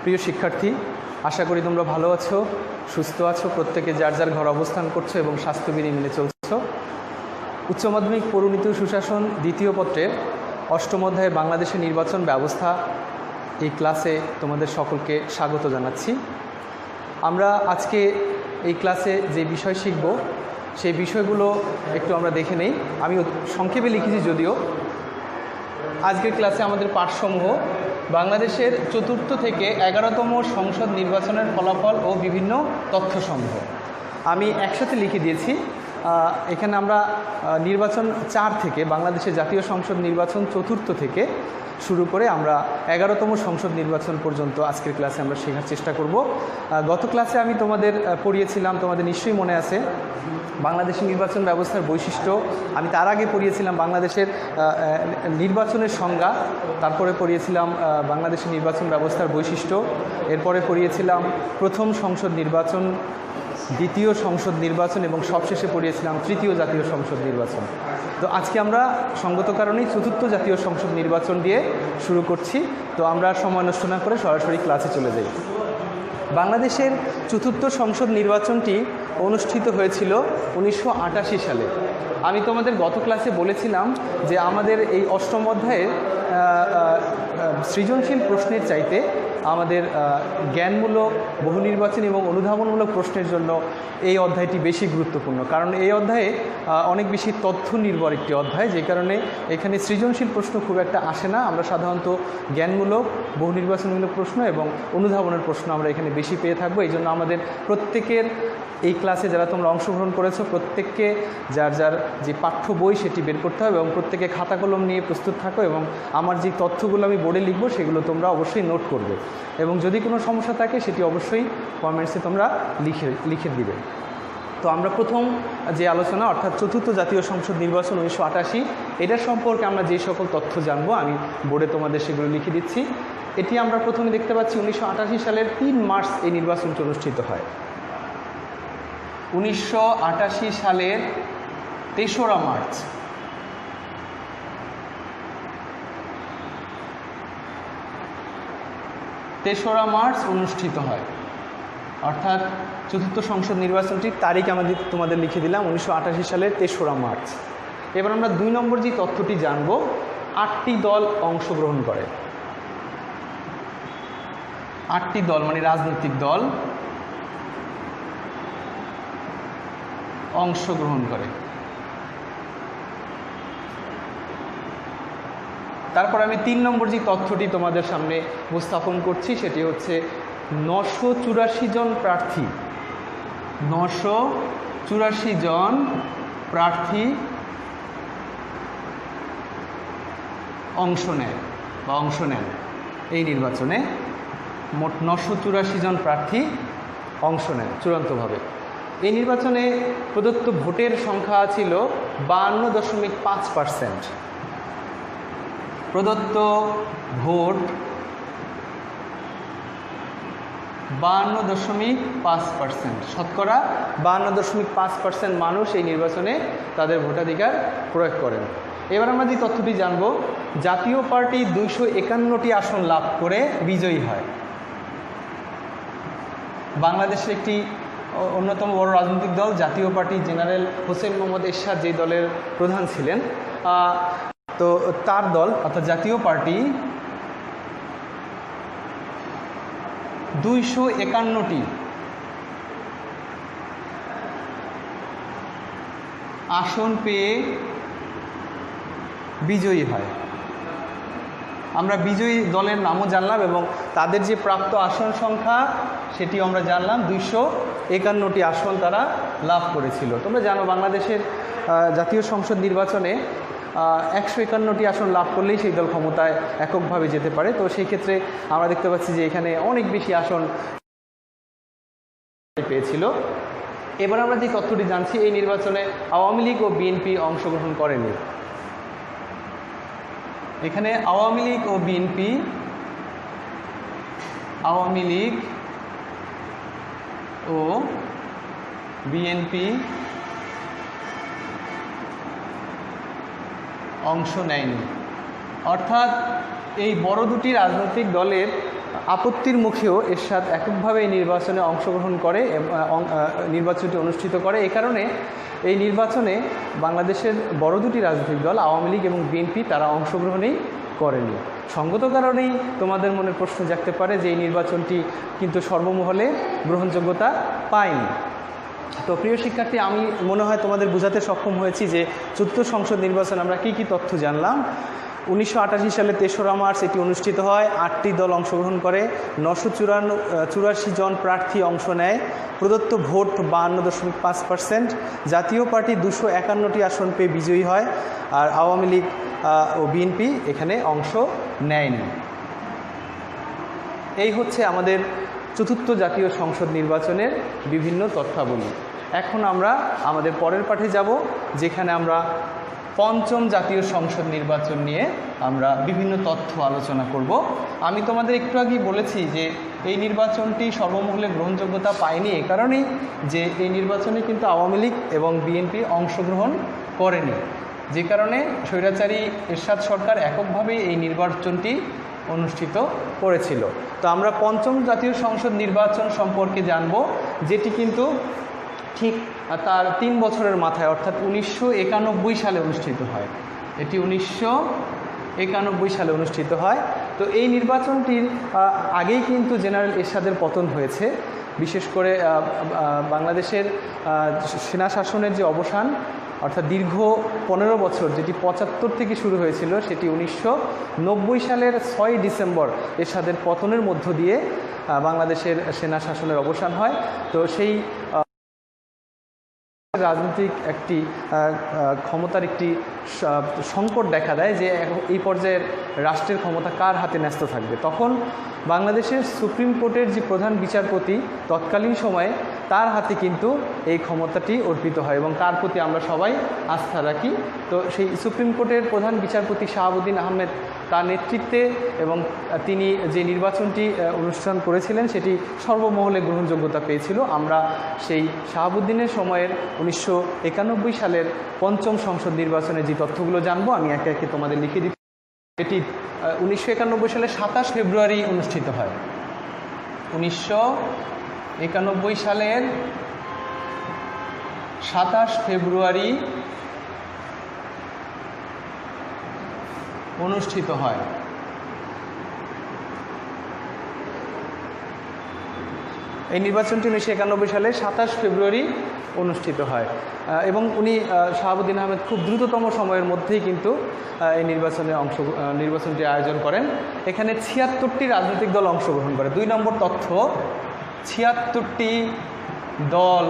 প্রিয় শিক্ষার্থী, আশা করি তোমরা ভালো আছো, সুস্থ আছো, প্রত্যেকে যার যার ঘর অবস্থান করছো এবং স্বাস্থ্যবিধি মেনে চলছো। উচ্চ মাধ্যমিক পৌরনীতি ও সুশাসন দ্বিতীয় পত্রের অষ্টম অধ্যায়ে বাংলাদেশের নির্বাচন ব্যবস্থা এই ক্লাসে তোমাদের সকলকে স্বাগত জানাচ্ছি। আমরা আজকে এই ক্লাসে যে বিষয় শিখব সেই বিষয়গুলো একটু আমরা দেখে নেই। আমি সংক্ষেপে লিখেছি যদিও। আজকের ক্লাসে আমাদের পাঠসমূহ বাংলাদেশের চতুর্থ থেকে 11তম সংসদ নির্বাচনের ফলাফল ও বিভিন্ন তথ্যসমূহ আমি একসাথে লিখে দিয়েছি। এখানে আমরা নির্বাচন 4 থেকে বাংলাদেশের জাতীয় সংসদ নির্বাচন চতুর্থ থেকে শুরু করে আমরা 11তম সংসদ নির্বাচন পর্যন্ত আজকের ক্লাসে আমরা শেখার চেষ্টা করব। গত ক্লাসে আমি তোমাদের পড়িয়েছিলাম, তোমাদের নিশ্চয়ই মনে আছে, বাংলাদেশের নির্বাচন ব্যবস্থার বৈশিষ্ট্য। আমি তার আগে পড়িয়েছিলাম বাংলাদেশের নির্বাচনের সংজ্ঞা, তারপরে পড়িয়েছিলাম বাংলাদেশের নির্বাচন ব্যবস্থার বৈশিষ্ট্য, এরপরে পড়িয়েছিলাম প্রথম সংসদ নির্বাচন, দ্বিতীয় সংসদ নির্বাচন এবং সবশেষে পড়িয়েছিলাম তৃতীয় জাতীয় সংসদ নির্বাচন। তো আজকে আমরা সঙ্গত কারণেই চতুর্থ জাতীয় সংসদ নির্বাচন দিয়ে শুরু করছি। তো আমরা সময় নষ্ট না করে সরাসরি ক্লাসে চলে যাই। বাংলাদেশের চতুর্থ সংসদ নির্বাচনটি অনুষ্ঠিত হয়েছিল 1988 সালে। আমি তোমাদের গত ক্লাসে বলেছিলাম যে আমাদের এই অষ্টম অধ্যায়ের সৃজনশীল প্রশ্নের চাইতে আমাদের জ্ঞানমূলক, বহু নির্বাচনী এবং অনুধাবনমূলক প্রশ্নের জন্য এই অধ্যায়টি বেশি গুরুত্বপূর্ণ, কারণ এই অধ্যায়ে অনেক বেশি তথ্য নির্ভর একটি অধ্যায়, যে কারণে এখানে সৃজনশীল প্রশ্ন খুব একটা আসে না। আমরা সাধারণত জ্ঞানমূলক, বহু নির্বাচনমূলক প্রশ্ন এবং অনুধাবনের প্রশ্ন আমরা এখানে বেশি পেয়ে থাকবো। এই জন্য আমাদের প্রত্যেকের এই ক্লাসে যারা তোমরা অংশগ্রহণ করেছো প্রত্যেককে যার যার যে পাঠ্য বই সেটি বের করতে হবে এবং প্রত্যেকে খাতা কলম নিয়ে প্রস্তুত থাকো এবং আমার যে তথ্যগুলো আমি বোর্ডে লিখবো সেগুলো তোমরা অবশ্যই নোট করবে এবং যদি কোনো সমস্যা থাকে সেটি অবশ্যই কমেন্টসে তোমরা লিখে দিবে। তো আমরা প্রথম যে আলোচনা, অর্থাৎ চতুর্থ জাতীয় সংসদ নির্বাচন 1988, এটার সম্পর্কে আমরা যে সকল তথ্য জানবো আমি বোর্ডে তোমাদের সেগুলো লিখে দিচ্ছি। এটি আমরা প্রথমে দেখতে পাচ্ছি 1988 সালের 3 মার্চ এই নির্বাচনটি অনুষ্ঠিত হয়। 1988 সালের 3রা মার্চ অনুষ্ঠিত হয়, অর্থাৎ চতুর্থ সংসদ নির্বাচনটির তারিখ আমাদের তোমাদের লিখে দিলাম 1988 সালের 3রা মার্চ। এবার আমরা 2 নম্বর যে তথ্যটি জানব, 8টি দল অংশগ্রহণ করে। 8টি দল মানে রাজনৈতিক দল অংশগ্রহণ করে। তারপর আমি 3 নম্বর যে তথ্যটি তোমাদের সামনে উপস্থাপন করছি সেটি হচ্ছে 984 জন প্রার্থী, 984 জন প্রার্থী অংশ নেন এই নির্বাচনে। মোট 984 জন প্রার্থী অংশ নেন চূড়ান্তভাবে। এই নির্বাচনে প্রদত্ত ভোটের সংখ্যা ছিল 52.5%। প্রদত্ত ভোট 52.5%, শতকরা 52.5% মানুষ এই নির্বাচনে তাদের ভোটাধিকার প্রয়োগ করেন। এবার আমরা যে তথ্যটি জানব, জাতীয় পার্টি 251টি আসন লাভ করে বিজয়ী হয়। বাংলাদেশের একটি অন্যতম বড় রাজনৈতিক দল জাতীয় পার্টি, জেনারেল হোসেন মোহাম্মদ এরশাদ যে দলের প্রধান ছিলেন, তো তার দল অর্থাৎ জাতীয় পার্টি 251টি আসন পেয়ে বিজয়ী হয়। আমরা বিজয়ী দলের নামও জানলাম এবং তাদের যে প্রাপ্ত আসন সংখ্যা সেটিও আমরা জানলাম। 251টি আসন তারা লাভ করেছিল। তোমরা জানো বাংলাদেশের জাতীয় সংসদ নির্বাচনে 151টি আসন লাভ করলেই সেই দল ক্ষমতায় এককভাবে যেতে পারে। তো সেই ক্ষেত্রে আমরা দেখতে পাচ্ছি যে এখানে অনেক বেশি আসন পেয়েছিল। এবার আমরা যে তথ্যটি জানছি, এই নির্বাচনে আওয়ামী লীগ ও বিএনপি অংশগ্রহণ করেনি। এখানে আওয়ামী লীগ ও বিএনপি অংশ নেয়নি। অর্থাৎ এই বড় দুটি রাজনৈতিক দলের আপত্তির মুখেও এরশাদ এককভাবে এই নির্বাচনে অংশগ্রহণ করে নির্বাচনটি অনুষ্ঠিত করে। এই কারণে এই নির্বাচনে বাংলাদেশের বড় দুটি রাজনৈতিক দল আওয়ামী লীগ এবং বিএনপি তারা অংশগ্রহণই করেনি। সঙ্গত কারণেই তোমাদের মনে প্রশ্ন জাগতে পারে যে এই নির্বাচনটি কিন্তু সর্বমহলে গ্রহণযোগ্যতা পায়নি। তো প্রিয় শিক্ষার্থী, আমি মনে হয় তোমাদের বোঝাতে সক্ষম হয়েছি যে চতুর্থ সংসদ নির্বাচন আমরা কী কী তথ্য জানলাম। 1988 সালে 3রা মার্চ এটি অনুষ্ঠিত হয়। 8টি দল অংশগ্রহণ করে, 984 জন প্রার্থী অংশ নেয়, প্রদত্ত ভোট 52.5%। জাতীয় পার্টি 251টি আসন পেয়ে বিজয়ী হয়, আর আওয়ামী লীগ ও বিএনপি এখানে অংশ নেয়নি। এই হচ্ছে আমাদের চতুর্থ জাতীয় সংসদ নির্বাচনের বিভিন্ন তথ্যাবলী। এখন আমরা আমাদের পরের পাঠে যাব, যেখানে আমরা পঞ্চম জাতীয় সংসদ নির্বাচন নিয়ে আমরা বিভিন্ন তথ্য আলোচনা করব। আমি তোমাদের একটু আগেই বলেছি যে এই নির্বাচনটি সর্বমহলে গ্রহণযোগ্যতা পায়নি এ কারণেই যে এই নির্বাচনে কিন্তু আওয়ামী লীগ এবং বিএনপি অংশগ্রহণ করেনি, যে কারণে স্বৈরাচারী এরশাদ সরকার এককভাবেই এই নির্বাচনটি অনুষ্ঠিত করেছিল। তো আমরা পঞ্চম জাতীয় সংসদ নির্বাচন সম্পর্কে জানব, যেটি কিন্তু ঠিক তার 3 বছরের মাথায় অর্থাৎ 1991 সালে অনুষ্ঠিত হয়। এটি 1991 সালে অনুষ্ঠিত হয়। তো এই নির্বাচনটির আগেই কিন্তু জেনারেল এরশাদের পতন হয়েছে। বিশেষ করে বাংলাদেশের সেনা শাসনের যে অবসান, অর্থাৎ দীর্ঘ 15 বছর, যেটি 75 থেকে শুরু হয়েছিল, সেটি 1990 সালের 6 ডিসেম্বর এরশাদের পতনের মধ্য দিয়ে বাংলাদেশের সেনা শাসনের অবসান হয়। তো সেই রাজনৈতিক একটি ক্ষমতার একটি সংকট দেখা দেয় যে এই পর্যায়ের রাষ্ট্রের ক্ষমতা কার হাতে ন্যস্ত থাকবে। তখন বাংলাদেশের সুপ্রিম কোর্টের যে প্রধান বিচারপতি তৎকালীন সময়ে, তার হাতে কিন্তু এই ক্ষমতাটি অর্পিত হয় এবং তার প্রতি আমরা সবাই আস্থা রাখি। তো সেই সুপ্রিম কোর্টের প্রধান বিচারপতি শাহাবুদ্দিন আহমেদ, তার নেতৃত্বে এবং তিনি যে নির্বাচনটি অনুষ্ঠান করেছিলেন সেটি সর্বমহলে গ্রহণযোগ্যতা পেয়েছিল। আমরা সেই শাহাবুদ্দিনের সময়ের 1991 সালের পঞ্চম সংসদ নির্বাচনের যে তথ্যগুলো জানবো, আমি একে একে তোমাদের লিখে দিচ্ছি। এটি 1991 সালে 27 ফেব্রুয়ারি অনুষ্ঠিত হয়। 1991 সালের 27 ফেব্রুয়ারি অনুষ্ঠিত হয়। এই নির্বাচনটি 1991 সালে 27 ফেব্রুয়ারি অনুষ্ঠিত হয় এবং উনি শাহাবুদ্দিন আহমেদ খুব দ্রুততম সময়ের মধ্যেই কিন্তু এই নির্বাচনটি আয়োজন করেন। এখানে 76টি রাজনৈতিক দল অংশগ্রহণ করে। 2 নম্বর তথ্য, 76টি দল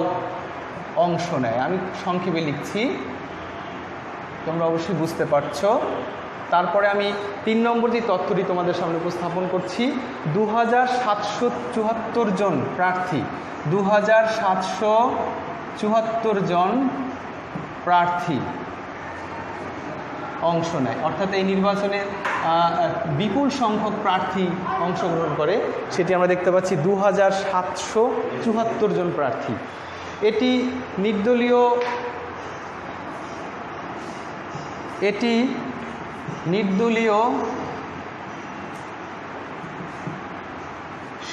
অংশ নেয়। আমি সংক্ষেপে লিখছি, তোমরা অবশ্যই বুঝতে পারছো। তারপরে আমি 3 নম্বর যে তথ্যটি তোমাদের সামনে উপস্থাপন করছি, 2774 জন প্রার্থী, 2774 জন প্রার্থী অংশ নেয়। অর্থাৎ এই নির্বাচনে বিপুল সংখ্যক প্রার্থী অংশগ্রহণ করে, সেটি আমরা দেখতে পাচ্ছি 2774 জন প্রার্থী। এটি নির্দলীয়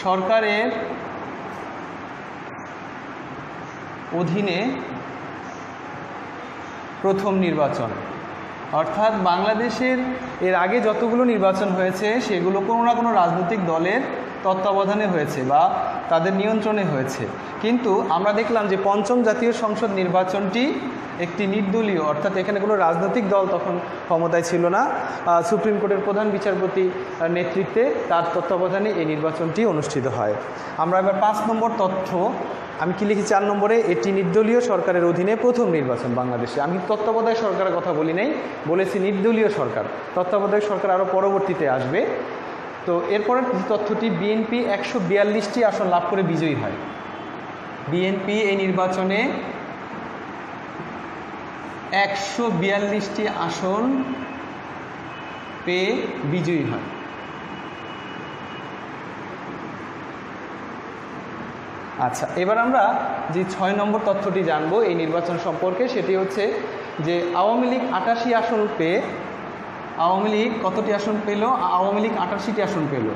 সরকারের অধীনে প্রথম নির্বাচন। অর্থাৎ বাংলাদেশের এর আগে যতগুলো নির্বাচন হয়েছে সেগুলো কোনো না কোনো রাজনৈতিক দলের তত্ত্বাবধানে হয়েছে বা তাদের নিয়ন্ত্রণে হয়েছে, কিন্তু আমরা দেখলাম যে পঞ্চম জাতীয় সংসদ নির্বাচনটি একটি নির্দলীয়, অর্থাৎ এখানে কোনো রাজনৈতিক দল তখন ক্ষমতায় ছিল না। সুপ্রিম কোর্টের প্রধান বিচারপতি নেতৃত্বে তার তত্ত্বাবধানে এই নির্বাচনটি অনুষ্ঠিত হয়। আমরা এবার 5 নম্বর তথ্য, আমি কি লিখি 4 নম্বরে, এটি নির্দলীয় সরকারের অধীনে প্রথম নির্বাচন বাংলাদেশে। আমি তত্ত্বাবধায়ক সরকারের কথা বলি নাই, বলেছি নির্দলীয় সরকার। তত্ত্বাবধায়ক সরকার আরও পরবর্তীতে আসবে। তো এরপরের তথ্যটি, বিএনপি 142টি আসন লাভ করে বিজয়ী হয়। বিএনপি এই নির্বাচনে 142টি আসন পেয়ে বিজয়ী হয়। আচ্ছা, এবার আমরা যে 6 নম্বর তথ্যটি জানবো এই নির্বাচন সম্পর্কে, সেটি হচ্ছে যে আওয়ামী লীগ 88 আসন পেয়ে, আওয়ামী লীগ কতটি আসন পেল? আওয়ামী লীগ 88টি আসন পেল।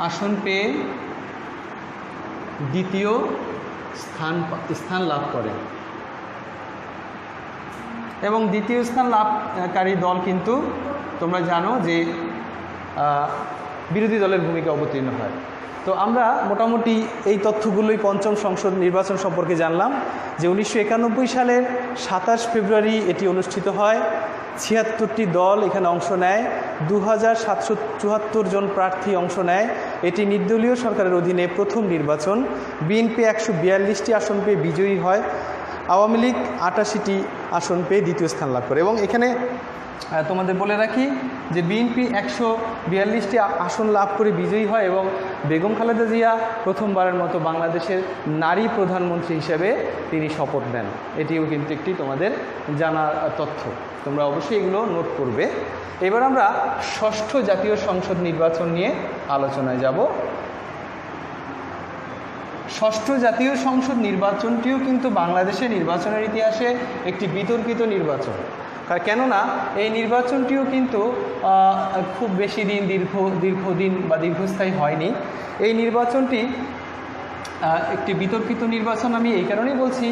আসন পেয়ে দ্বিতীয় স্থান লাভ করে এবং দ্বিতীয় স্থান লাভকারী দল কিন্তু তোমরা জানো যে বিরোধী দলের ভূমিকা অবতীর্ণ হয়। তো আমরা মোটামুটি এই তথ্যগুলোই পঞ্চম সংসদ নির্বাচন সম্পর্কে জানলাম যে 1991 সালের 27 ফেব্রুয়ারি এটি অনুষ্ঠিত হয়। 76টি দল এখানে অংশ নেয়, 2774 জন প্রার্থী অংশ নেয়। এটি নির্দলীয় সরকারের অধীনে প্রথম নির্বাচন। বিএনপি 142টি আসন পেয়ে বিজয়ী হয়, আওয়ামী লীগ 88টি আসন পেয়ে দ্বিতীয় স্থান লাভ করে। এবং এখানে তোমাদের বলে রাখি যে বিএনপি 142টি আসন লাভ করে বিজয়ী হয় এবং বেগম খালেদা জিয়া প্রথমবারের মতো বাংলাদেশের নারী প্রধানমন্ত্রী হিসেবে তিনি শপথ নেন। এটিও কিন্তু একটি তোমাদের জানার তথ্য, তোমরা অবশ্যই এগুলো নোট করবে। এবার আমরা ষষ্ঠ জাতীয় সংসদ নির্বাচন নিয়ে আলোচনায় যাব। ষষ্ঠ জাতীয় সংসদ নির্বাচনটিও কিন্তু বাংলাদেশের নির্বাচনের ইতিহাসে একটি বিতর্কিত নির্বাচন। কেননা এই নির্বাচনটিও কিন্তু খুব বেশি দিন দীর্ঘদিন বা দীর্ঘস্থায়ী হয়নি। এই নির্বাচনটি একটি বিতর্কিত নির্বাচন আমি এই কারণেই বলছি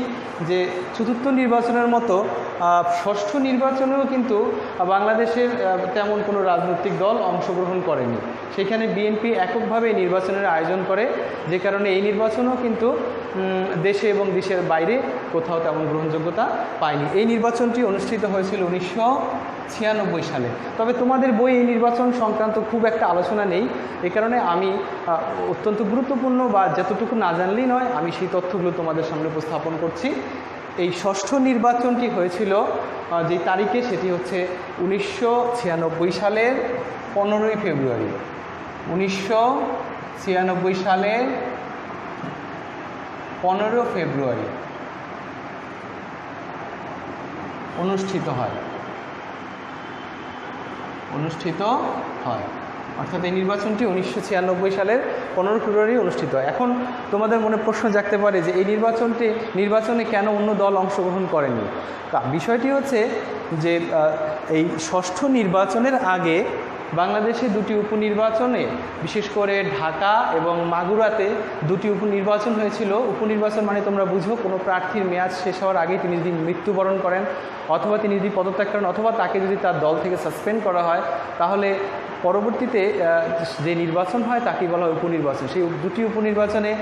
যে চতুর্থ নির্বাচনের মতো ষষ্ঠ নির্বাচনেও কিন্তু বাংলাদেশের তেমন কোনো রাজনৈতিক দল অংশগ্রহণ করেনি। সেখানে বিএনপি এককভাবে নির্বাচনের আয়োজন করে, যে কারণে এই নির্বাচনও কিন্তু দেশে এবং দেশের বাইরে কোথাও তেমন গ্রহণযোগ্যতা পায়নি। এই নির্বাচনটি অনুষ্ঠিত হয়েছিল 1996 সালে। তবে তোমাদের বই এই নির্বাচন সংক্রান্ত খুব একটা আলোচনা নেই, এ কারণে আমি অত্যন্ত গুরুত্বপূর্ণ বা যতটুকু না জানলেই নয় আমি সেই তথ্যগুলো তোমাদের সামনে উপস্থাপন করছি। এই ষষ্ঠ নির্বাচনটি হয়েছিল যে তারিখে, সেটি হচ্ছে 1996 সালের 15ই ফেব্রুয়ারি। 1996 সালের 15 ফেব্রুয়ারি অনুষ্ঠিত হয় অর্থাৎ এই নির্বাচনটি 1996 সালের 15 ফেব্রুয়ারি অনুষ্ঠিত হয়। এখন তোমাদের মনে প্রশ্ন জাগতে পারে যে এই নির্বাচনে কেন অন্য দল অংশগ্রহণ করেনি। বিষয়টি হচ্ছে যে এই ষষ্ঠ নির্বাচনের আগে বাংলাদেশে দুটি উপনির্বাচনে, বিশেষ করে ঢাকা এবং মাগুরাতে দুটি উপনির্বাচন হয়েছিল। উপনির্বাচন মানে তোমরা বুঝো, কোনো প্রার্থীর মেয়াদ শেষ হওয়ার আগে তিনি যদি মৃত্যুবরণ করেন অথবা তিনি যদি পদত্যাগ করেন অথবা তাকে যদি তার দল থেকে সাসপেন্ড করা হয়, তাহলে পরবর্তীতে যে নির্বাচন হয় তাকে বলা হয় উপনির্বাচন। সেই দুটি উপনির্বাচনে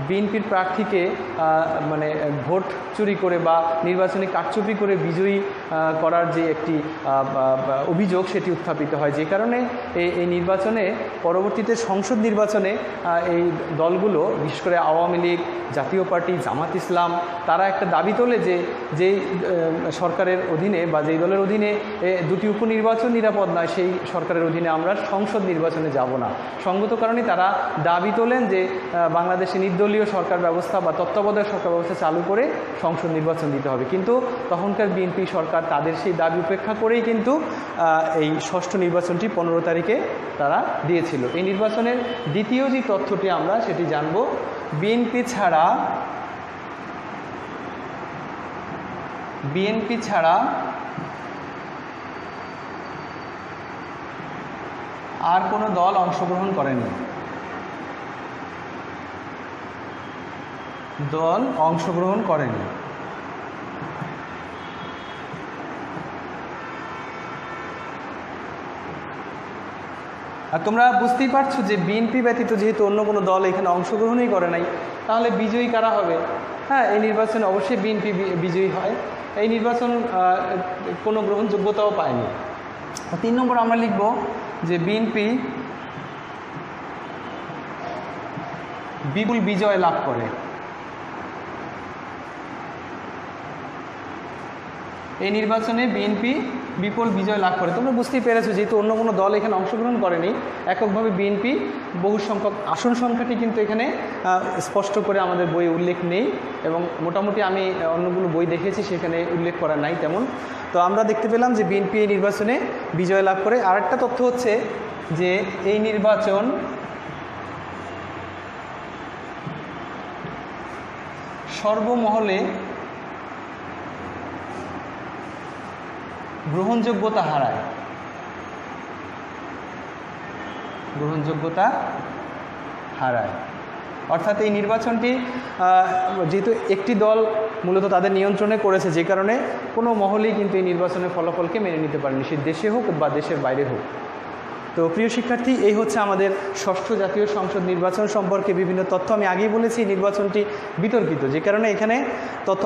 বিএনপির প্রার্থীকে মানে ভোট চুরি করে বা নির্বাচনে কারচুপি করে বিজয়ী করার যে একটি অভিযোগ সেটি উত্থাপিত হয়, যে কারণে এই নির্বাচনে পরবর্তীতে সংসদ নির্বাচনে এই দলগুলো, বিশেষ করে আওয়ামী লীগ, জাতীয় পার্টি, জামাত ইসলাম, তারা একটা দাবি তোলে যে যেই সরকারের অধীনে বা যেই দলের অধীনে দুটি উপনির্বাচন নিরাপদ নয়, সেই সরকারের অধীনে আমরা সংসদ নির্বাচনে যাব না। সঙ্গত কারণে তারা দাবি তোলেন যে বাংলাদেশে নির্দলীয় সরকার ব্যবস্থা বা তত্ত্বাবধায়ক সরকার ব্যবস্থা চালু করে সংসদ নির্বাচন দিতে হবে। কিন্তু তখনকার বিএনপি সরকার তাদের সেই দাবি উপেক্ষা করেই কিন্তু এই ষষ্ঠ নির্বাচনটি 15 তারিখে তারা দিয়েছিল। এই নির্বাচনের দ্বিতীয় যে তথ্যটি আমরা সেটি জানব, বিএনপি ছাড়া আর কোনো দল অংশগ্রহণ করেনি। আর তোমরা বুঝতেই পারছো যে বিএনপি ব্যতীত যেহেতু অন্য কোনো দল এখানে অংশগ্রহণই করে নাই, তাহলে বিজয়ী কারা হবে? হ্যাঁ, এই নির্বাচনে অবশ্যই বিএনপি বিজয়ী হয়। এই নির্বাচন কোনো গ্রহণযোগ্যতাও পায়নি। 3 নম্বর আমরা লিখব যে বিএনপি বিপুল বিজয় লাভ করে। এই নির্বাচনে বিএনপি বিপুল বিজয় লাভ করে। তোমরা বুঝতেই পেরেছো যেহেতু অন্য কোনো দল এখানে অংশগ্রহণ করেনি, এককভাবে বিএনপি বহু সংখ্যক আসন সংখ্যাটি কিন্তু এখানে স্পষ্ট করে আমাদের বইয়ে উল্লেখ নেই এবং মোটামুটি আমি অন্যগুলো বই দেখেছি সেখানে উল্লেখ করা নাই তেমন। তো আমরা দেখতে পেলাম যে বিএনপি এই নির্বাচনে বিজয় লাভ করে। আরেকটা তথ্য হচ্ছে যে এই নির্বাচন সর্বমহলে গ্রহণযোগ্যতা গ্রহণযোগ্যতা হারায়। অর্থাৎ এই নির্বাচনটি যেহেতু একটি দল মূলত তাদের নিয়ন্ত্রণে করেছে, যে কারণে কোনো মহলেই কিন্তু এই নির্বাচনের ফলাফলকে মেনে নিতে পারেনি, সে দেশে হোক বা দেশের বাইরে হোক। তো প্রিয় শিক্ষার্থী, এই হচ্ছে আমাদের ষষ্ঠ জাতীয় সংসদ নির্বাচন সম্পর্কে বিভিন্ন তথ্য। আমি আগেই বলেছি নির্বাচনটি বিতর্কিত, যে কারণে এখানে তথ্য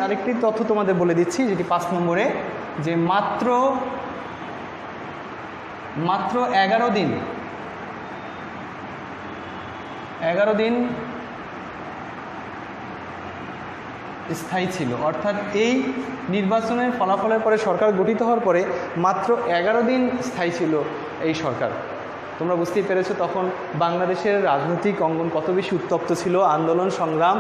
আরেকটি তথ্য তোমাদের বলে দিচ্ছি, যেটি 5 নম্বরে, যে মাত্র 11 দিন স্থায়ী ছিল। অর্থাৎ এই নির্বাচনের ফলাফলের পরে সরকার গঠিত হওয়ার পরে মাত্র 11 দিন স্থায়ী ছিল এই সরকার। তোমরা বুঝতেই পেরেছো তখন বাংলাদেশের রাজনৈতিক অঙ্গন কত বেশি উত্তপ্ত ছিল, আন্দোলন সংগ্রাম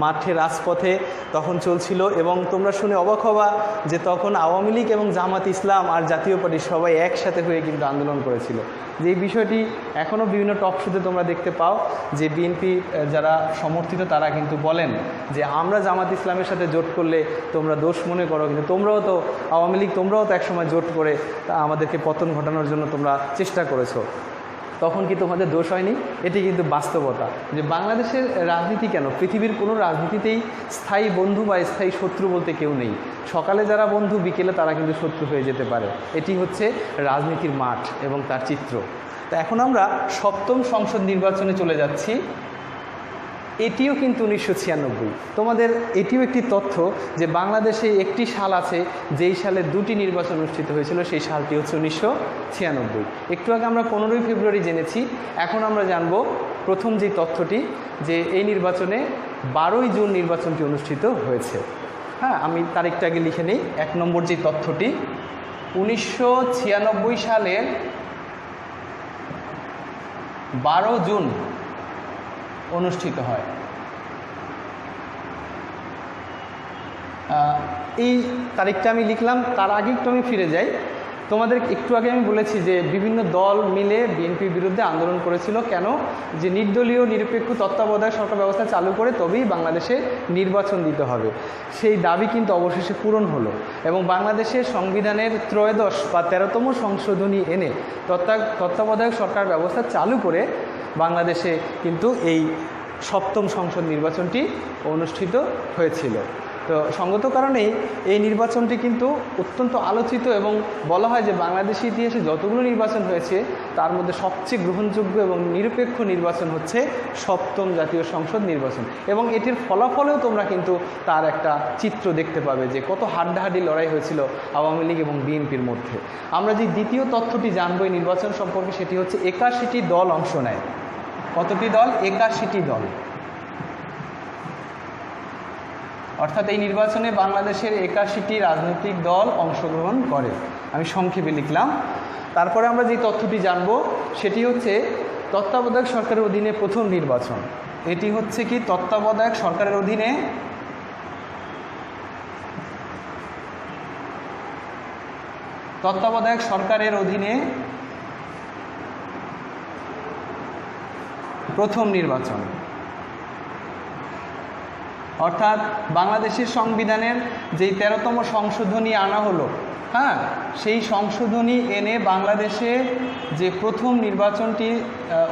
মাঠে রাজপথে তখন চলছিল। এবং তোমরা শুনে অবাক হবা যে তখন আওয়ামী লীগ এবং জামাত ইসলাম আর জাতীয় পার্টি সবাই একসাথে হয়ে কিন্তু আন্দোলন করেছিল। যে এই বিষয়টি এখনও বিভিন্ন টক শোতে তোমরা দেখতে পাও, যে বিএনপি যারা সমর্থিত তারা কিন্তু বলেন যে আমরা জামাত ইসলামের সাথে জোট করলে তোমরা দোষ মনে করো, কিন্তু তোমরাও তো আওয়ামী লীগ, তোমরাও তো একসময় জোট করে আমাদেরকে পতন ঘটানোর জন্য তোমরা চেষ্টা করেছো, তখন কি তোমাদের দোষ হয়নি? এটি কিন্তু বাস্তবতা, যে বাংলাদেশের রাজনীতি কেন, পৃথিবীর কোনো রাজনীতিতেই স্থায়ী বন্ধু বা স্থায়ী শত্রু বলতে কেউ নেই। সকালে যারা বন্ধু, বিকেলে তারা কিন্তু শত্রু হয়ে যেতে পারে। এটি হচ্ছে রাজনীতির মাঠ এবং তার চিত্র। তো এখন আমরা সপ্তম সংসদ নির্বাচনে চলে যাচ্ছি। এটিও কিন্তু 1996। তোমাদের এটিও একটি তথ্য যে বাংলাদেশে একটি সাল আছে যেই সালে 2টি নির্বাচন অনুষ্ঠিত হয়েছিল, সেই সালটি হচ্ছে 1996। একটু আগে আমরা 15ই ফেব্রুয়ারি জেনেছি, এখন আমরা জানব প্রথম যে তথ্যটি, যে এই নির্বাচনে 12ই জুন নির্বাচনটি অনুষ্ঠিত হয়েছে। হ্যাঁ, আমি তারিখটা আগে লিখে নিই। 1 নম্বর যে তথ্যটি, 1996 সালের 12 জুন অনুষ্ঠিত হয়। এই তারিখটা আমি লিখলাম, তার আগে একটু আমি ফিরে যাই। তোমাদের একটু আগে আমি বলেছি যে বিভিন্ন দল মিলে বিএনপির বিরুদ্ধে আন্দোলন করেছিল। কেন? যে নির্দলীয় নিরপেক্ষ তত্ত্বাবধায়ক সরকার ব্যবস্থা চালু করে তবেই বাংলাদেশে নির্বাচন দিতে হবে। সেই দাবি কিন্তু অবশেষে পূরণ হলো এবং বাংলাদেশের সংবিধানের 13 বা 13তম সংশোধনী এনে তত্ত্বাবধায়ক সরকার ব্যবস্থা চালু করে বাংলাদেশে কিন্তু এই সপ্তম সংসদ নির্বাচনটি অনুষ্ঠিত হয়েছিল। তো সঙ্গত কারণেই এই নির্বাচনটি কিন্তু অত্যন্ত আলোচিত এবং বলা হয় যে বাংলাদেশের ইতিহাসে যতগুলো নির্বাচন হয়েছে তার মধ্যে সবচেয়ে গ্রহণযোগ্য এবং নিরপেক্ষ নির্বাচন হচ্ছে সপ্তম জাতীয় সংসদ নির্বাচন। এবং এটির ফলাফলেও তোমরা কিন্তু তার একটা চিত্র দেখতে পাবে যে কত হাড্ডাহাড্ডি লড়াই হয়েছিল আওয়ামী লীগ এবং বিএনপির মধ্যে। আমরা যে দ্বিতীয় তথ্যটি জানবো এই নির্বাচন সম্পর্কে, সেটি হচ্ছে 81টি দল অংশ নেয়। কতটি দল? 81টি দল। অর্থাৎ এই নির্বাচনে বাংলাদেশের 81টি রাজনৈতিক দল অংশগ্রহণ করে। আমি সংক্ষেপে লিখলাম। তারপরে আমরা যে তথ্যটি জানব সেটি হচ্ছে তত্ত্বাবধায়ক সরকারের অধীনে প্রথম নির্বাচন। এটি হচ্ছে কি তত্ত্বাবধায়ক সরকারের অধীনে প্রথম নির্বাচন। অর্থাৎ বাংলাদেশের সংবিধানের যেই 13তম সংশোধনী আনা হলো, হ্যাঁ, সেই সংশোধনী এনে বাংলাদেশে যে প্রথম নির্বাচনটি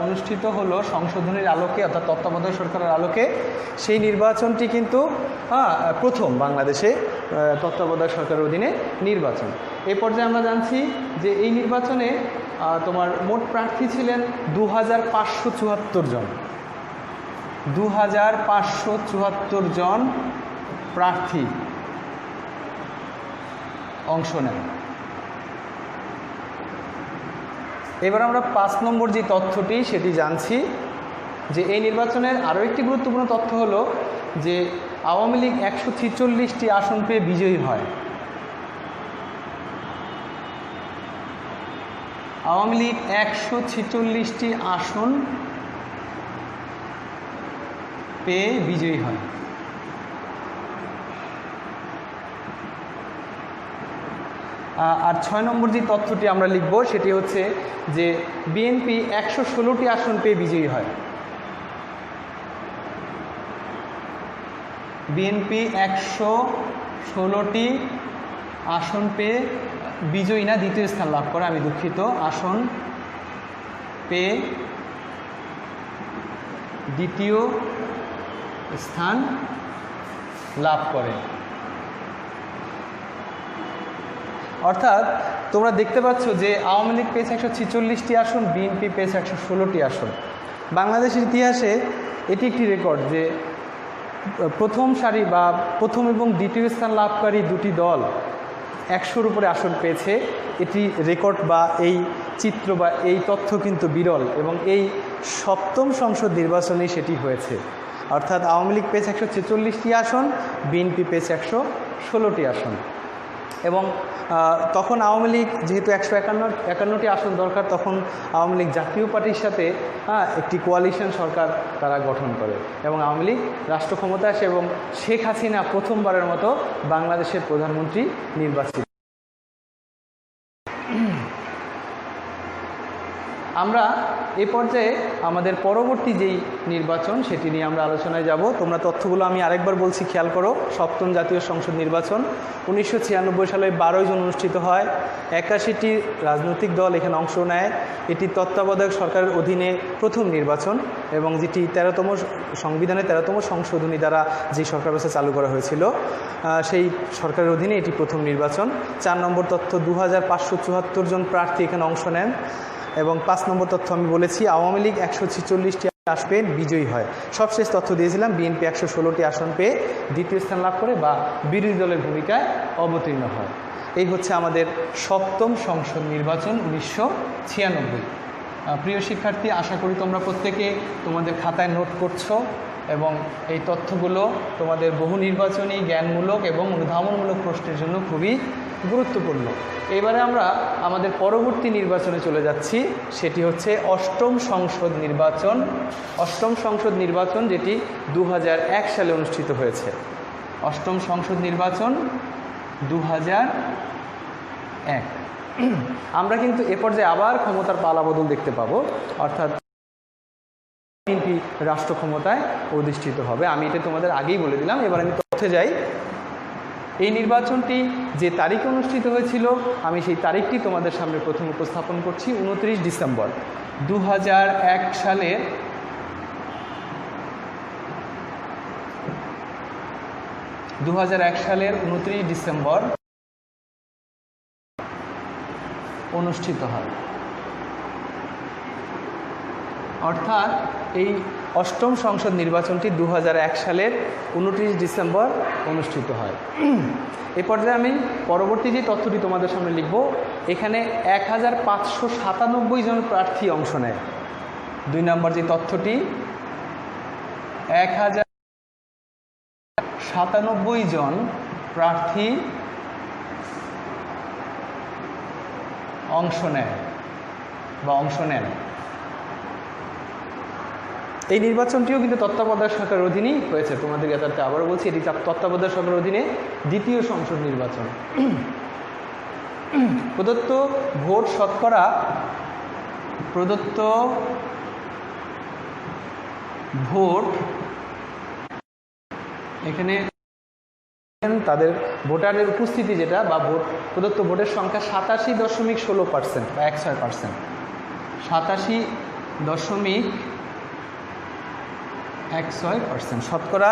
অনুষ্ঠিত হলো সংশোধনীর আলোকে, অর্থাৎ তত্ত্বাবধায়ক সরকারের আলোকে, সেই নির্বাচনটি কিন্তু প্রথম বাংলাদেশে তত্ত্বাবধায়ক সরকারের অধীনে নির্বাচন। এই পর্যায়ে আমরা জানছি যে এই নির্বাচনে তোমার মোট প্রার্থী ছিলেন 2574 জন। 2574 জন প্রার্থী অংশ নেন। এবার আমরা 5 নম্বর যে তথ্যটি সেটি জানছি, যে এই নির্বাচনের আরও একটি গুরুত্বপূর্ণ তথ্য হলো যে আওয়ামী লীগ 146টি আসন পেয়ে বিজয়ী হয়। আওয়ামী লীগ 146টি আসন পেয়ে বিজয়ী হয়। আর 6 নম্বর যে তথ্যটি আমরা লিখব সেটি হচ্ছে যে বিএনপি 116টি আসন পেয়ে বিজয়ী হয়। বিএনপি 116টি আসন পেয়ে বিজয়ী না, দ্বিতীয় স্থান লাভ করে, আমি দুঃখিত, আসন পেয়ে দ্বিতীয় স্থান লাভ করে। অর্থাৎ তোমরা দেখতে পাচ্ছ যে আওয়ামী লীগ পেয়েছে 146টি আসন, বিএনপি পেয়েছে 116টি আসন। বাংলাদেশের ইতিহাসে এটি একটি রেকর্ড যে প্রথম সারি বা প্রথম এবং দ্বিতীয় স্থান লাভকারী দুটি দল 100-র উপরে আসন পেয়েছে। এটি রেকর্ড বা এই চিত্র বা এই তথ্য কিন্তু বিরল, এবং এই সপ্তম সংসদ নির্বাচনেই সেটি হয়েছে। অর্থাৎ আওয়ামী লীগ পেয়েছে 146টি আসন, বিএনপি পেয়েছে 116টি আসন। এবং তখন আওয়ামী লীগ যেহেতু 151টি আসন দরকার, তখন আওয়ামী লীগ জাতীয় পার্টির সাথে একটি কোয়ালিশন সরকার তারা গঠন করে এবং আওয়ামী লীগ রাষ্ট্র ক্ষমতায় আসে এবং শেখ হাসিনা প্রথমবারের মতো বাংলাদেশের প্রধানমন্ত্রী নির্বাচিত। আমরা এ পর্যায়ে আমাদের পরবর্তী যেই নির্বাচন সেটি নিয়ে আমরা আলোচনায় যাব। তোমরা তথ্যগুলো আমি আরেকবার বলছি, খেয়াল করো। সপ্তম জাতীয় সংসদ নির্বাচন 1996 সালে 12 জুন অনুষ্ঠিত হয়। 81টি রাজনৈতিক দল এখানে অংশ নেয়। এটি তত্ত্বাবধায়ক সরকারের অধীনে প্রথম নির্বাচন, এবং যেটি 13তম সংবিধানের 13তম সংশোধনী দ্বারা যে সরকার ব্যবস্থা চালু করা হয়েছিল, সেই সরকারের অধীনে এটি প্রথম নির্বাচন। 4 নম্বর তথ্য, 2574 জন প্রার্থী এখানে অংশ নেন। এবং 5 নম্বর তথ্য আমি বলেছি, আওয়ামী লীগ 146টি আসন পেয়ে বিজয়ী হয়। সবশেষ তথ্য দিয়েছিলাম, বিএনপি 116টি আসন পেয়ে দ্বিতীয় স্থান লাভ করে বা বিরোধী দলের ভূমিকায় অবতীর্ণ হয়। এই হচ্ছে আমাদের সপ্তম সংসদ নির্বাচন 1996। প্রিয় শিক্ষার্থী, আশা করি তোমরা প্রত্যেকে তোমাদের খাতায় নোট করছো এবং এই তথ্যগুলো তোমাদের বহু নির্বাচনী, জ্ঞানমূলক এবং অনুধাবনমূলক প্রশ্নের জন্য খুবই গুরুত্বপূর্ণ। এবারে আমরা আমাদের পরবর্তী নির্বাচনে চলে যাচ্ছি, সেটি হচ্ছে অষ্টম সংসদ নির্বাচন। অষ্টম সংসদ নির্বাচন যেটি 2001 সালে অনুষ্ঠিত হয়েছে। অষ্টম সংসদ নির্বাচন 2001। আমরা কিন্তু এ পর্যায়ে আবার ক্ষমতার পালাবদল দেখতে পাবো, অর্থাৎ বিএনপি রাষ্ট্র ক্ষমতায় অধিষ্ঠিত হবে। আমি এটা তোমাদের আগেই বলে দিলাম। এবার আমি তথ্যে যাই। এই নির্বাচনটি যে তারিখে অনুষ্ঠিত হয়েছিল, আমি সেই তারিখটি তোমাদের সামনে প্রথম উপস্থাপন করছি। 29 ডিসেম্বর 2001 সালের 29 ডিসেম্বর অনুষ্ঠিত হয়। অর্থাৎ এই অষ্টম সংসদ নির্বাচনটি 2001 সালের 29 ডিসেম্বর অনুষ্ঠিত হয়। এ পর্যায়ে আমি পরবর্তী যে তথ্যটি তোমাদের সামনে লিখব, এখানে 1597 জন প্রার্থী অংশ নেয়। 2 নম্বর যে তথ্যটি, 1097 জন প্রার্থী অংশ নেয় বা অংশ নেন। এই নির্বাচনটিও কিন্তু তত্ত্বাবধায়ক সরকারের অধীনেই হয়েছে। তোমাদের যথার্থে আবারও বলছি, এটি তত্ত্বাবধায়ক সরকারের অধীনে দ্বিতীয় সংসদ নির্বাচন। প্রদত্ত ভোট শতকরা এখানে তাদের ভোটারের উপস্থিতি যেটা বা প্রদত্ত ভোটের সংখ্যা 87.16% বা 16%। 87.16%, শতকরা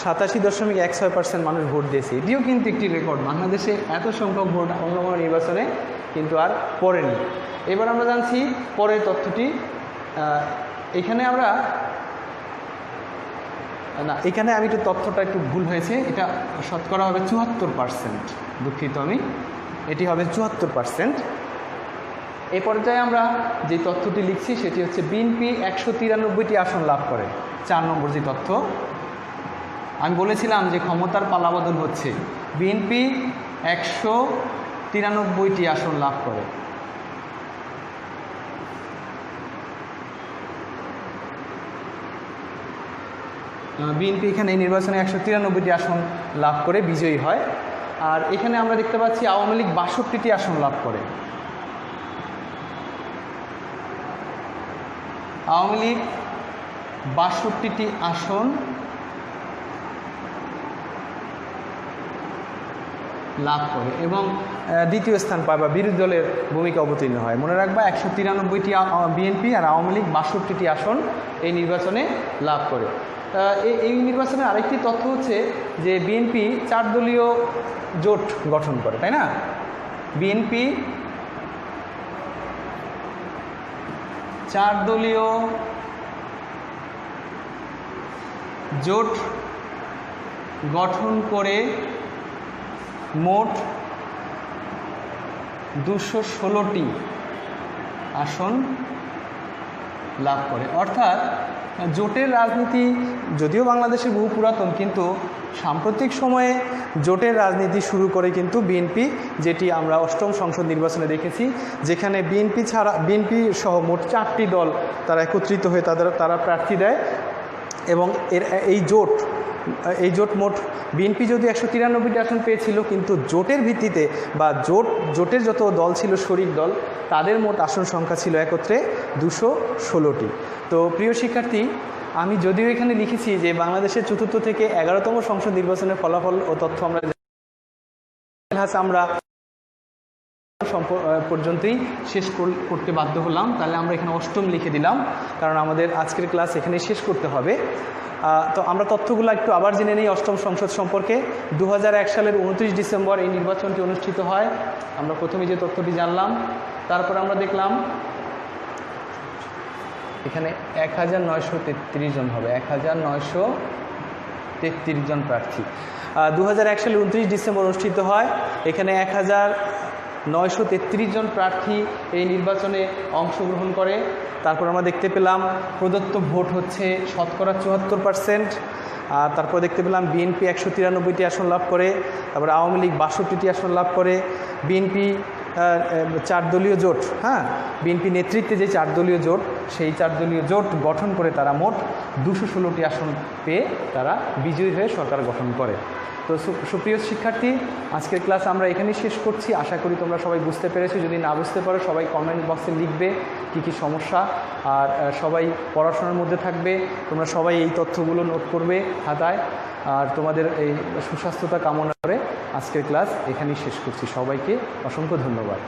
87.16% মানুষ ভোট দিয়েছে। এটিও কিন্তু একটি রেকর্ড। বাংলাদেশে এত সংখ্যক ভোট অন্য কোনো নির্বাচনে কিন্তু আর পড়েনি। এবার আমরা জানছি পরের তথ্যটি। এখানে আমি একটু তথ্যটা একটু ভুল হয়েছে, এটা শতকরা হবে 74%। দুঃখিত আমি, এটি হবে 74%। এ পর্যায়ে আমরা যে তথ্যটি লিখছি সেটি হচ্ছে বিএনপি 193টি আসন লাভ করে। 4 নম্বর যে তথ্য আমি বলেছিলাম যে ক্ষমতার পালাবদল হচ্ছে, বিএনপি 193টি আসন লাভ করে। বিএনপি এখানে এই নির্বাচনে 193টি আসন লাভ করে বিজয়ী হয়। আর এখানে আমরা দেখতে পাচ্ছি আওয়ামী লীগ 62টি আসন লাভ করে। আওয়ামী লীগ 62টি আসন লাভ করে এবং দ্বিতীয় স্থান পায় বা বিরোধী দলের ভূমিকা অবতীর্ণ হয়। মনে রাখবা 193টি বিএনপি আর আওয়ামী লীগ 62টি আসন এই নির্বাচনে লাভ করে। এই নির্বাচনের আরেকটি তথ্য হচ্ছে যে বিএনপি 4 দলীয় জোট গঠন করে, তাই না? বিএনপি 4 দলীয় জোট গঠন করে মোট 216টি আসন লাভ করে। অর্থাৎ জোটের রাজনীতি যদিও বাংলাদেশে বহু পুরাতন, কিন্তু সাম্প্রতিক সময়ে জোটের রাজনীতি শুরু করে কিন্তু বিএনপি, যেটি আমরা 8ম সংসদ নির্বাচনে দেখেছি, যেখানে বিএনপি সহ মোট 4টি দল তারা একত্রিত হয়ে তারা প্রার্থী দেয় এবং এই জোট মোট বিএনপি যদি 193টি আসন পেয়েছিল, কিন্তু জোটের ভিত্তিতে বা জোটের যত দল ছিল শরিক দল, তাদের মোট আসন সংখ্যা ছিল একত্রে 216টি। তো প্রিয় শিক্ষার্থী, আমি যদিও এখানে লিখেছি যে বাংলাদেশের 4র্থ থেকে 11তম সংসদ নির্বাচনের ফলাফল ও তথ্য আমরা পর্যন্তই শেষ করতে বাধ্য হলাম, তাহলে আমরা এখানে 8ম লিখে দিলাম, কারণ আমাদের আজকের ক্লাস এখানে শেষ করতে হবে। তো আমরা তথ্যগুলো একটু আবার জেনে নিই 8ম সংসদ সম্পর্কে। 2001 সালের 29 ডিসেম্বর এই নির্বাচনটি অনুষ্ঠিত হয়। আমরা প্রথমে যে তথ্যটি জানলাম, তারপর আমরা দেখলাম এখানে 1933 জন হবে, 1933 জন প্রার্থী। 2001 সালে 29 ডিসেম্বর অনুষ্ঠিত হয়। এখানে 1933 জন প্রার্থী এই নির্বাচনে অংশগ্রহণ করে। তারপর আমরা দেখতে পেলাম প্রদত্ত ভোট হচ্ছে 74%। আর তারপর দেখতে পেলাম বিএনপি 193টি আসন লাভ করে, তারপরে আওয়ামী লীগ 62টি আসন লাভ করে। বিএনপি 4 দলীয় জোট, বিএনপি নেতৃত্বে যে 4 দলীয় জোট, সেই 4 দলীয় জোট গঠন করে তারা মোট 216টি আসন পেয়ে তারা বিজয়ী হয়ে সরকার গঠন করে। তো সুপ্রিয় শিক্ষার্থী, আজকের ক্লাস আমরা এখানেই শেষ করছি। আশা করি তোমরা সবাই বুঝতে পেরেছো। যদি না বুঝতে পারো সবাই কমেন্ট বক্সে লিখবে কী সমস্যা, আর সবাই পড়াশোনার মধ্যে থাকবে। তোমরা সবাই এই তথ্যগুলো নোট করবে খাতায়, আর তোমাদের এই সুস্বাস্থ্যতা কামনা করে আজকের ক্লাস এখানেই শেষ করছি। সবাইকে অসংখ্য ধন্যবাদ।